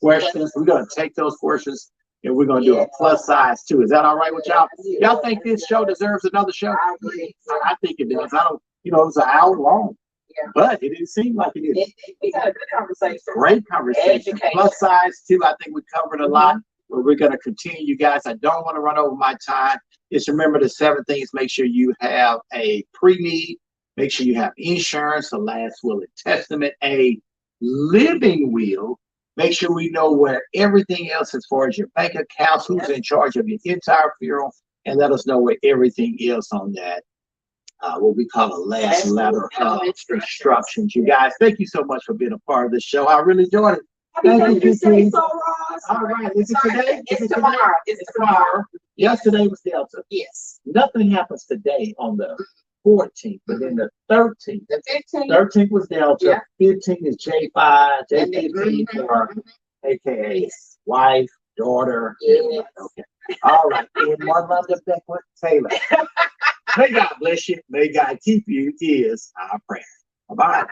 questions. We're going to take those questions and we're going to do a plus size 2. Is that all right with y'all? Y'all think this show deserves another show? I think it does. I don't, you know, it was an hour long. Yeah. But it didn't seem like it is. We had a good conversation. Great conversation. Education. Plus size too. I think we covered a lot. But we're going to continue, you guys. I don't want to run over my time. Just remember the 7 things. Make sure you have a pre-need. Make sure you have insurance, a last will and testament, a living will. Make sure we know where everything else, as far as your bank accounts, who's in charge of your entire funeral, and let us know where everything else on that, what we call a last letter of instructions. You guys, thank you so much for being a part of the show. I really enjoyed it. Thank you, say so, Ross. All right, is it today? It's tomorrow. It's tomorrow. Yesterday was Delta. Yes. Nothing happens today on the 14th, but then the 13th. The 15th. 13th was Delta. Yeah. 15th is J5, And then- J15 for AKA Yes. wife, daughter. Yes. Okay. All right. And Marlonda Beckwith Taylor. May God bless you. May God keep you is our prayer. Bye-bye.